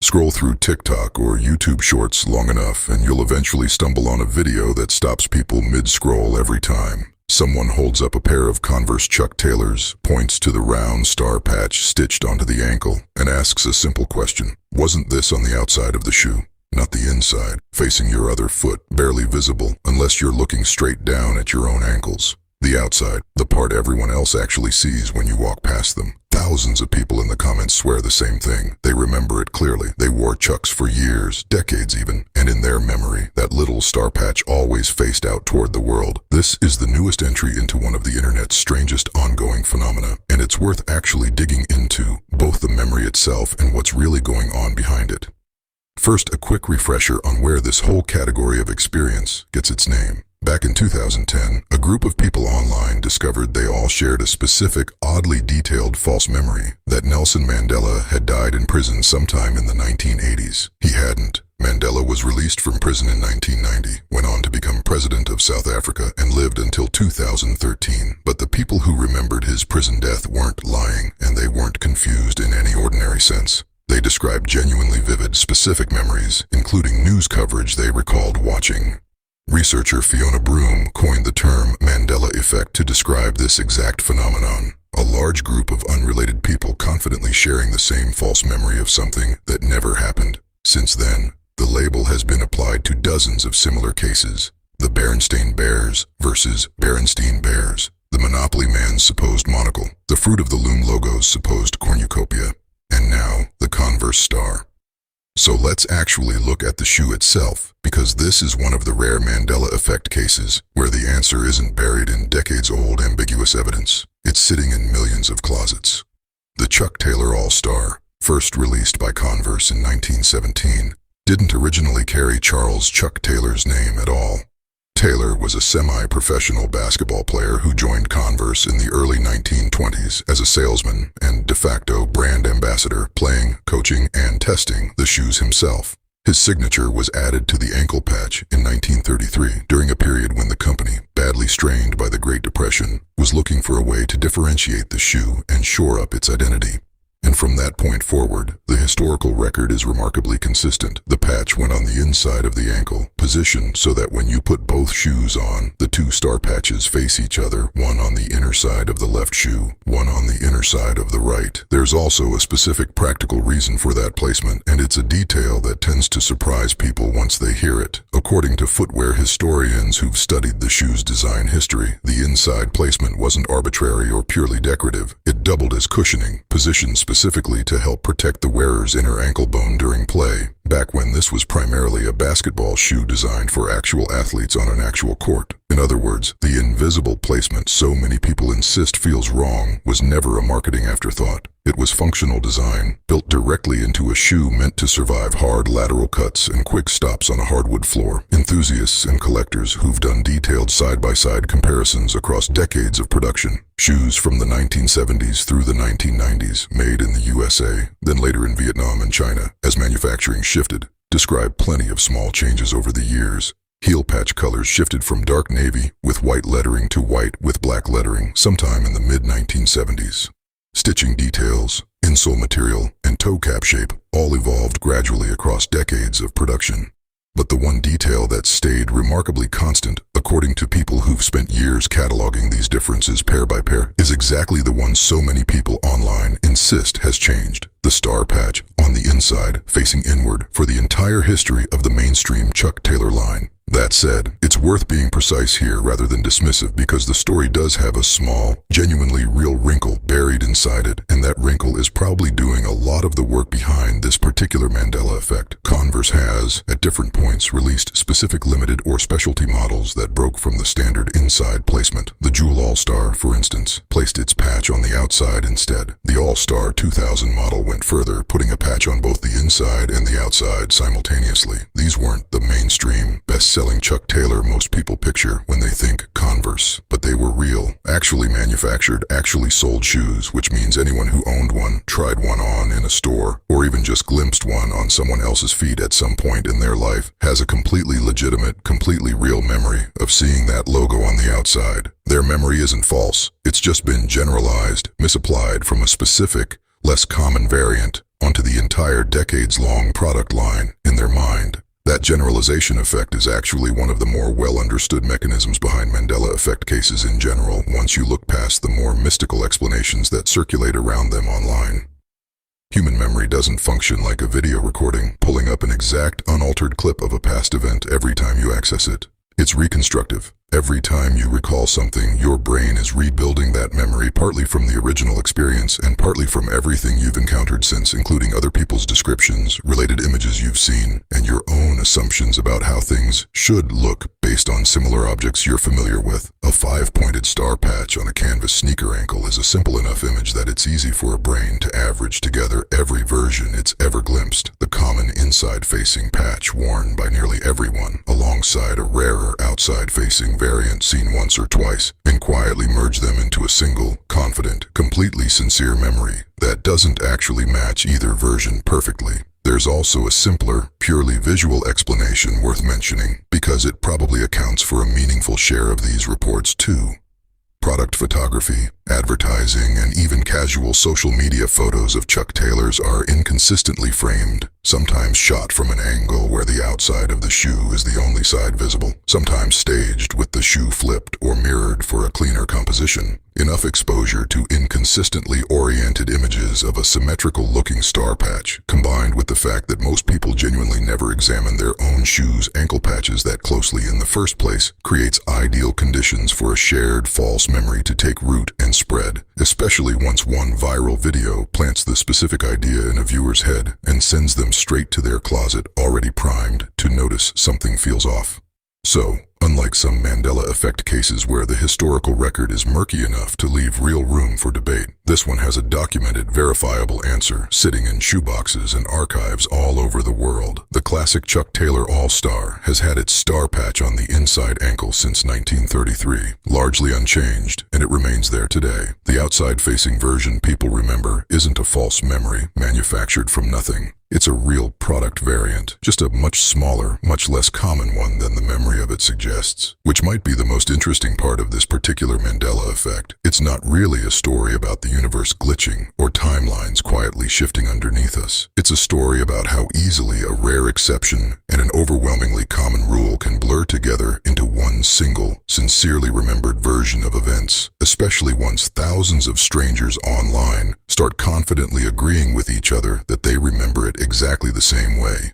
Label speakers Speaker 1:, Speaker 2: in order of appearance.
Speaker 1: Scroll through TikTok or YouTube Shorts long enough and you'll eventually stumble on a video that stops people mid-scroll every time. Someone holds up a pair of Converse Chuck Taylors, points to the round star patch stitched onto the ankle, and asks a simple question. Wasn't this on the outside of the shoe? Not the inside, facing your other foot, barely visible unless you're looking straight down at your own ankles. The outside, the part everyone else actually sees when you walk past them. Thousands of people in the comments swear the same thing. They remember it clearly. They wore Chucks for years, decades even, and in their memory, that little star patch always faced out toward the world. This is the newest entry into one of the internet's strangest ongoing phenomena, and it's worth actually digging into, both the memory itself and what's really going on behind it. First, a quick refresher on where this whole category of experience gets its name. Back in 2010, a group of people online discovered they all shared a specific, oddly detailed false memory that Nelson Mandela had died in prison sometime in the 1980s. He hadn't. Mandela was released from prison in 1990, went on to become president of South Africa, and lived until 2013. But the people who remembered his prison death weren't lying, and they weren't confused in any ordinary sense. They described genuinely vivid, specific memories, including news coverage they recalled watching. Researcher Fiona Broom coined the term Mandela effect to describe this exact phenomenon. A large group of unrelated people confidently sharing the same false memory of something that never happened. Since then, the label has been applied to dozens of similar cases. The Berenstain Bears versus Berenstein Bears. The Monopoly Man's supposed monocle. The Fruit of the Loom logo's supposed cornucopia. And now, the Converse star. So let's actually look at the shoe itself, because this is one of the rare Mandela effect cases where the answer isn't buried in decades-old ambiguous evidence. It's sitting in millions of closets. The Chuck Taylor All-Star, first released by Converse in 1917, didn't originally carry Charles Chuck Taylor's name at all. Taylor was a semi-professional basketball player who joined Converse in the early 1920s as a salesman and de facto brand ambassador, playing, coaching, and testing the shoes himself. His signature was added to the ankle patch in 1933 during a period when the company, badly strained by the Great Depression, was looking for a way to differentiate the shoe and shore up its identity. And from that point forward, the historical record is remarkably consistent. The patch went on the inside of the ankle, positioned so that when you put both shoes on, the two star patches face each other, one on the inner side of the left shoe, one on the inner side of the right. There's also a specific practical reason for that placement, and it's a detail that tends to surprise people once they hear it. According to footwear historians who've studied the shoe's design history, the inside placement wasn't arbitrary or purely decorative. It doubled as cushioning, positioned specifically to help protect the wearer's inner ankle bone during play, back when this was primarily a basketball shoe designed for actual athletes on an actual court. In other words, the invisible placement so many people insist feels wrong was never a marketing afterthought. It was functional design, built directly into a shoe meant to survive hard lateral cuts and quick stops on a hardwood floor. Enthusiasts and collectors who've done detailed side-by-side comparisons across decades of production, shoes from the 1970s through the 1990s, made in the USA, then later in Vietnam and China, as manufacturing shifted, describe plenty of small changes over the years. Heel patch colors shifted from dark navy with white lettering to white with black lettering sometime in the mid-1970s. Stitching details, insole material, and toe cap shape all evolved gradually across decades of production. But the one detail that stayed remarkably constant, according to people who've spent years cataloging these differences pair by pair, is exactly the one so many people online insist has changed. The star patch on the inside, facing inward, for the entire history of the mainstream Chuck Taylor line. That said, it's worth being precise here rather than dismissive, because the story does have a small, genuinely real wrinkle buried inside it, and that wrinkle is probably doing a lot of the work behind this particular Mandela effect. Converse has, at different points, released specific limited or specialty models that broke from the standard inside placement. The Jewel All-Star, for instance, placed its patch on the outside instead. The All-Star 2000 model went further, putting a patch on both the inside and the outside simultaneously. These weren't the mainstream, best-selling Chuck Taylor most people picture when they think Converse, but they were real, actually manufactured, actually sold shoes, which means anyone who owned one, tried one on in a store, or even just glimpsed one on someone else's feet at some point in their life, has a completely legitimate, completely real memory of seeing that logo on the outside. Their memory isn't false. It's just been generalized, misapplied from a specific, less common variant onto the entire decades-long product line in their mind. That generalization effect is actually one of the more well-understood mechanisms behind Mandela effect cases in general, once you look past the more mystical explanations that circulate around them online. Human memory doesn't function like a video recording, pulling up an exact, unaltered clip of a past event every time you access it. It's reconstructive. Every time you recall something, your brain is rebuilding that memory, partly from the original experience and partly from everything you've encountered since, including other people's descriptions, related images you've seen, and your own assumptions about how things should look based on similar objects you're familiar with. A 5-pointed star patch on a canvas sneaker ankle is a simple enough image that it's easy for a brain to average together every version it's ever glimpsed. The common inside-facing patch worn by nearly everyone, alongside a rarer outside-facing variant seen once or twice, and quietly merge them into a single, confident, completely sincere memory that doesn't actually match either version perfectly. There's also a simpler, purely visual explanation worth mentioning, because it probably accounts for a meaningful share of these reports too. Product photography, advertising, and even casual social media photos of Chuck Taylors are inconsistently framed, sometimes shot from an angle where the outside of the shoe is the only side visible, sometimes staged with the shoe flipped or mirrored for a cleaner composition. Enough exposure to inconsistently oriented images of a symmetrical-looking star patch, combined with the fact that most people genuinely never examine their own shoes' ankle patches that closely in the first place, creates ideal conditions for a shared false memory to take root and spread, especially once one viral video plants the specific idea in a viewer's head and sends them straight to their closet already primed to notice something feels off. So, unlike some Mandela effect cases where the historical record is murky enough to leave real room for debate, this one has a documented, verifiable answer sitting in shoeboxes and archives all over the world. The classic Chuck Taylor All-Star has had its star patch on the inside ankle since 1933, largely unchanged, and it remains there today. The outside-facing version people remember isn't a false memory manufactured from nothing. It's a real product variant, just a much smaller, much less common one than the memory of it suggests, which might be the most interesting part of this particular Mandela effect. It's not really a story about the universe glitching or timelines quietly shifting underneath us. It's a story about how easily a rare exception and an overwhelmingly common rule can blur together into one single, sincerely remembered version of events, especially once thousands of strangers online start confidently agreeing with each other that they remember it exactly the same way.